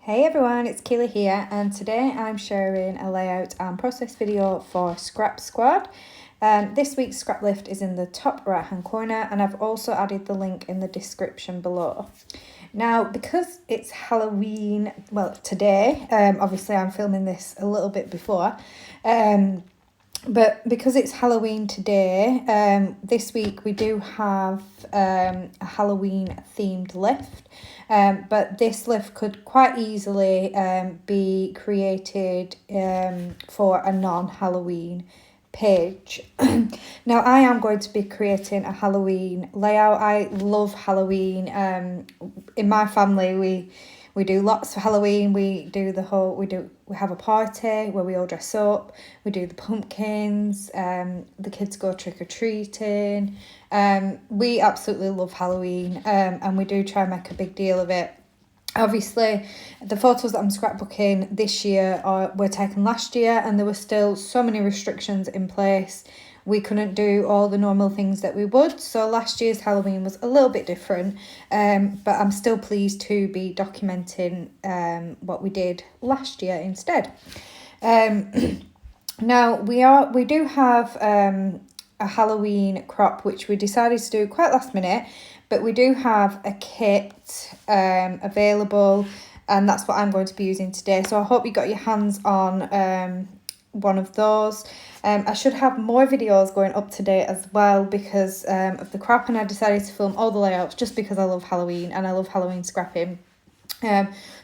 Hey everyone, it's Keela here, and today I'm sharing a layout and process video for Scrap Squad. This week's Scraplift is in the top right hand corner, and I've also added the link in the description below. Now, because it's Halloween, well, today, obviously I'm filming this a little bit before, but because it's Halloween today, this week we do have a Halloween themed lift. But this lift could quite easily be created for a non-Halloween page. Now I am going to be creating a Halloween layout. I love Halloween. In my family we do lots for Halloween. We have a party where we all dress up. We do the pumpkins. The kids go trick-or-treating. We absolutely love Halloween, and we do try and make a big deal of it. Obviously, the photos that I'm scrapbooking this year were taken last year, and there were still so many restrictions in place. We couldn't do all the normal things that we would, so last year's Halloween was a little bit different, but I'm still pleased to be documenting what we did last year instead. Now we do have a Halloween crop which we decided to do quite last minute, but we do have a kit available, and that's what I'm going to be using today. So I hope you got your hands on one of those. I should have more videos going up today as well because of the crop, and I decided to film all the layouts just because I love Halloween and I love Halloween scrapping.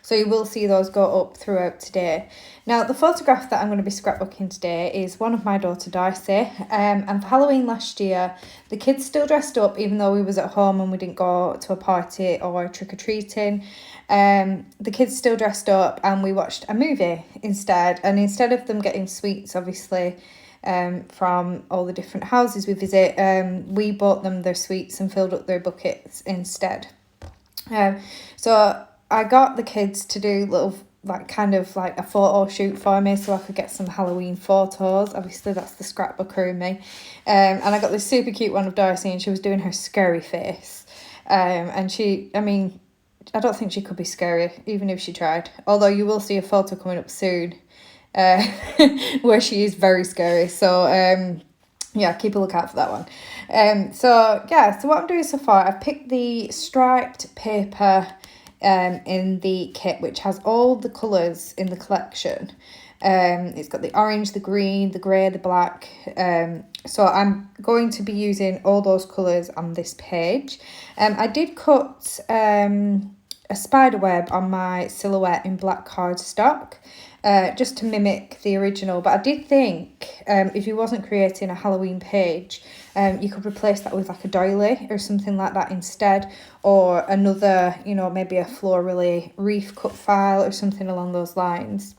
So you will see those go up throughout today. Now, the photograph that I'm going to be scrapbooking today is one of my daughter Darcy. And for Halloween last year, the kids still dressed up even though we was at home and we didn't go to a party or trick-or-treating. The kids still dressed up and we watched a movie instead. And instead of them getting sweets, obviously, from all the different houses we visit, we bought them their sweets and filled up their buckets instead. So I got the kids to do little, kind of like a photo shoot for me so I could get some Halloween photos. Obviously, that's the scrapbooker in me. And I got this super cute one of Darcy, and she was doing her scary face. And I don't think she could be scary, even if she tried. Although you will see a photo coming up soon where she is very scary. So, yeah, keep a lookout for that one. So what I'm doing so far, I've picked the striped paper in the kit, which has all the colours in the collection. It's got the orange, the green, the grey, the black. So I'm going to be using all those colours on this page. I did cut a spider web on my silhouette in black cardstock, just to mimic the original. But I did think if you wasn't creating a Halloween page, you could replace that with like a doily or something like that instead, or another, maybe a florally reef cut file or something along those lines.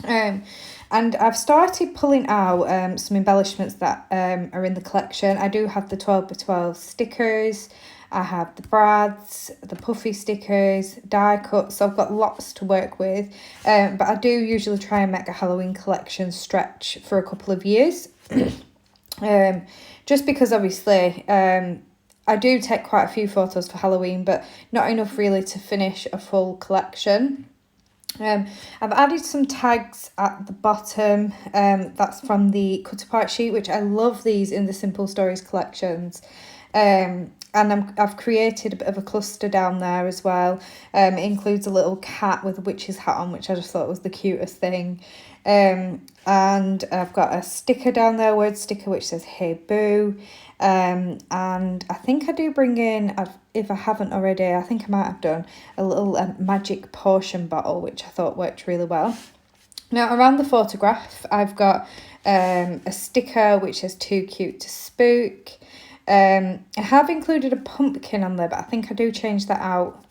And I've started pulling out some embellishments that are in the collection. I do have the 12x12 stickers. I have the brads, the puffy stickers, die cuts, so I've got lots to work with. But I do usually try and make a Halloween collection stretch for a couple of years. Just because obviously I do take quite a few photos for Halloween, but not enough really to finish a full collection. I've added some tags at the bottom. That's from the cut apart sheet, which I love these in the Simple Stories collections. And I've created a bit of a cluster down there as well. It includes a little cat with a witch's hat on, which I just thought was the cutest thing. And I've got a sticker down there, word sticker, which says "Hey Boo." And I think I do bring in, if I haven't already, I think I might have done a little magic potion bottle, which I thought worked really well. Now, around the photograph, I've got a sticker which says "Too Cute to Spook." I have included a pumpkin on there, but I think I do change that out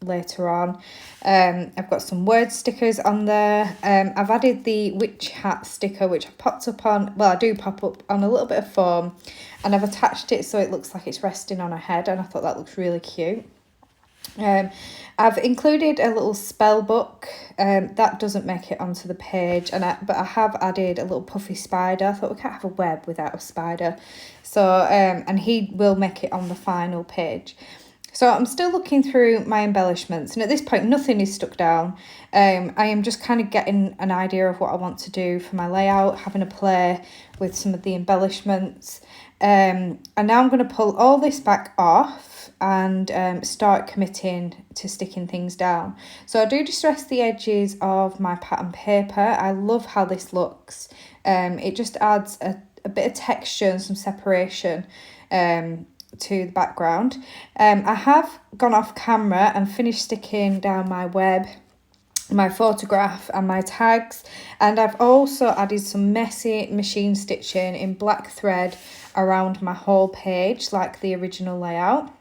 later on. I've got some word stickers on there. I've added the witch hat sticker, which I've popped up on, I do pop up on a little bit of foam, and I've attached it so it looks like it's resting on her head, and I thought that looks really cute. I've included a little spell book that doesn't make it onto the page, but I have added a little puffy spider. I thought we can't have a web without a spider, so and he will make it on the final page. So I'm still looking through my embellishments, and at this point nothing is stuck down. I am just kind of getting an idea of what I want to do for my layout, having a play with some of the embellishments. And now I'm going to pull all this back off and start committing to sticking things down. So I do distress the edges of my pattern paper. I love how this looks. It just adds a bit of texture and some separation to the background. I have gone off camera and finished sticking down my web, my photograph and my tags, and I've also added some messy machine stitching in black thread around my whole page like the original layout.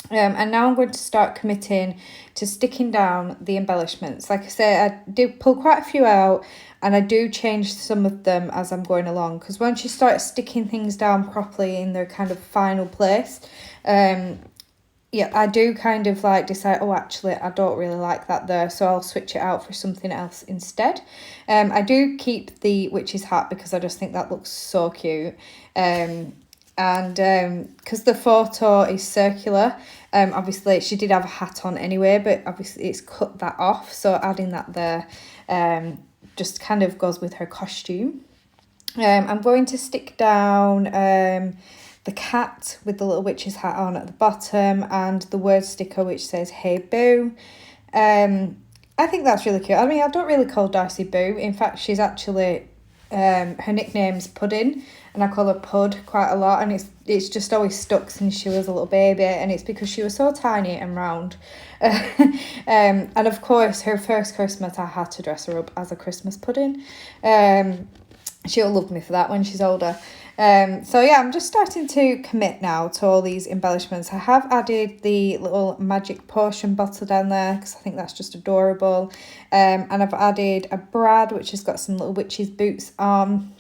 And now I'm going to start committing to sticking down the embellishments. Like I say, I did pull quite a few out, and I do change some of them as I'm going along, because once you start sticking things down properly in their kind of final place, yeah, I do kind of like decide, oh, actually, I don't really like that there, so I'll switch it out for something else instead. I do keep the witch's hat because I just think that looks so cute. And because the photo is circular, obviously she did have a hat on anyway, but obviously it's cut that off, so adding that there just kind of goes with her costume. I'm going to stick down the cat with the little witch's hat on at the bottom, and the word sticker which says "Hey Boo." I think that's really cute. I mean, I don't really call Darcy Boo. In fact, she's actually her nickname's Pudding, and I call her Pud quite a lot, and it's just always stuck since she was a little baby, and it's because she was so tiny and round. And of course, her first Christmas, I had to dress her up as a Christmas pudding. She'll love me for that when she's older. So yeah, I'm just starting to commit now to all these embellishments. I have added the little magic potion bottle down there because I think that's just adorable. And I've added a brad which has got some little witch's boots on.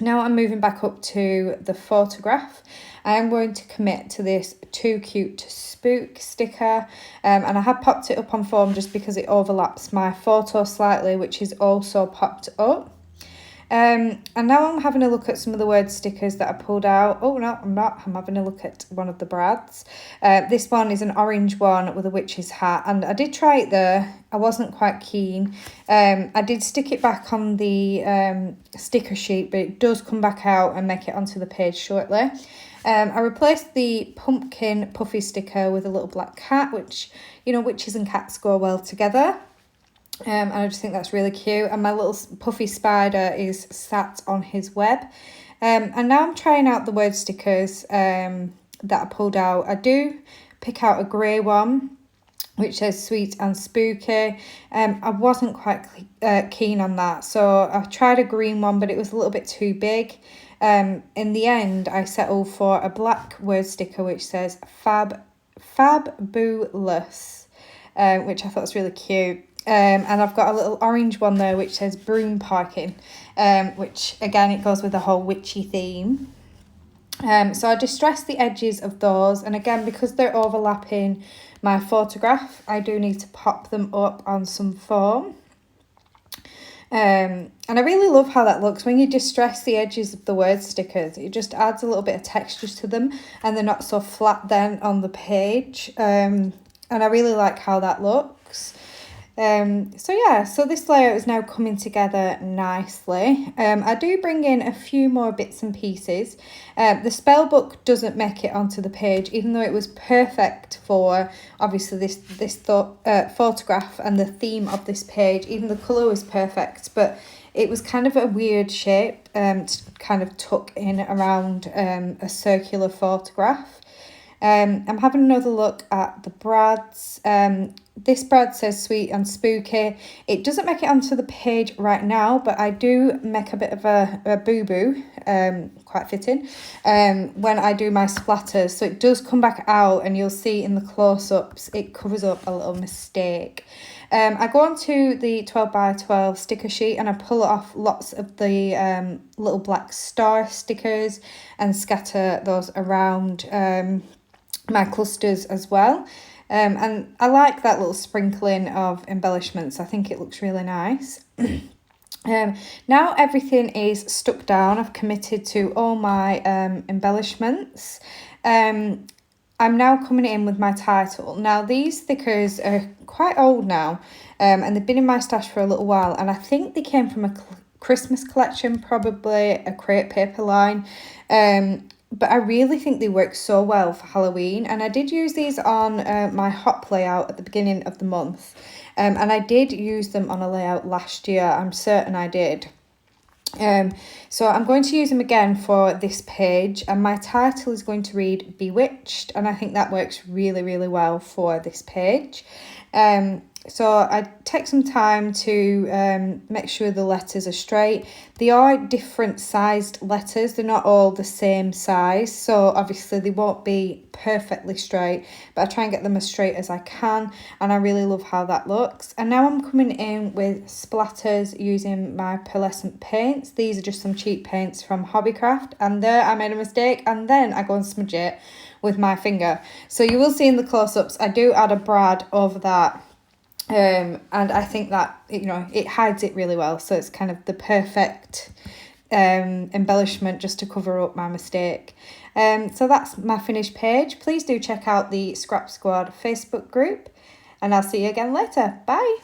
Now I'm moving back up to the photograph. I am going to commit to this Too Cute to Spook sticker, and I have popped it up on forum just because it overlaps my photo slightly, which is also popped up. And now I'm having a look at some of the word stickers that I pulled out. Oh, no, I'm not. I'm having a look at one of the brads. This one is an orange one with a witch's hat, and I did try it there. I wasn't quite keen. I did stick it back on the sticker sheet, but it does come back out and make it onto the page shortly. I replaced the pumpkin puffy sticker with a little black cat, which, you know, witches and cats go well together. And I just think that's really cute. And my little puffy spider is sat on his web. And now I'm trying out the word stickers that I pulled out. I do pick out a grey one, which says sweet and spooky. I wasn't quite keen on that. So I tried a green one, but it was a little bit too big. In the end, I settled for a black word sticker, which says fabulous, which I thought was really cute. And I've got a little orange one there which says broom parking, which again, it goes with the whole witchy theme. So I distressed the edges of those, and again, because they're overlapping my photograph, I do need to pop them up on some foam. And I really love how that looks when you distress the edges of the word stickers. It just adds a little bit of texture to them, and they're not so flat then on the page. And I really like how that looks. So this layout is now coming together nicely. I do bring in a few more bits and pieces. The spell book doesn't make it onto the page, even though it was perfect for obviously this photograph and the theme of this page. Even the colour was perfect, but it was kind of a weird shape to kind of tuck in around a circular photograph. I'm having another look at the brads. This brad says sweet and spooky. It doesn't make it onto the page right now, but I do make a bit of a boo-boo, quite fitting, when I do my splatters. So it does come back out, and you'll see in the close-ups, it covers up a little mistake. I go on to the 12x12 sticker sheet, and I pull off lots of the little black star stickers and scatter those around my clusters as well. And I like that little sprinkling of embellishments. I think it looks really nice. Now everything is stuck down. I've committed to all my embellishments. I'm now coming in with my title. Now these stickers are quite old now, and they've been in my stash for a little while, and I think they came from a Christmas collection, probably a crepe paper line, but I really think they work so well for Halloween, and I did use these on my hop layout at the beginning of the month, and I did use them on a layout last year, I'm certain I did. So I'm going to use them again for this page, and my title is going to read Bewitched, and I think that works really, really well for this page. So I take some time to make sure the letters are straight. They are different sized letters, they're not all the same size, so obviously they won't be perfectly straight, but I try and get them as straight as I can, and I really love how that looks. And now I'm coming in with splatters using my pearlescent paints. These are just some cheap paints from Hobbycraft, and there I made a mistake, and then I go and smudge it with my finger. So you will see in the close-ups I do add a brad over that. And I think that, you know, it hides it really well, so it's kind of the perfect embellishment just to cover up my mistake. So that's my finished page. Please do check out the Scrap Squad Facebook group, and I'll see you again later. Bye.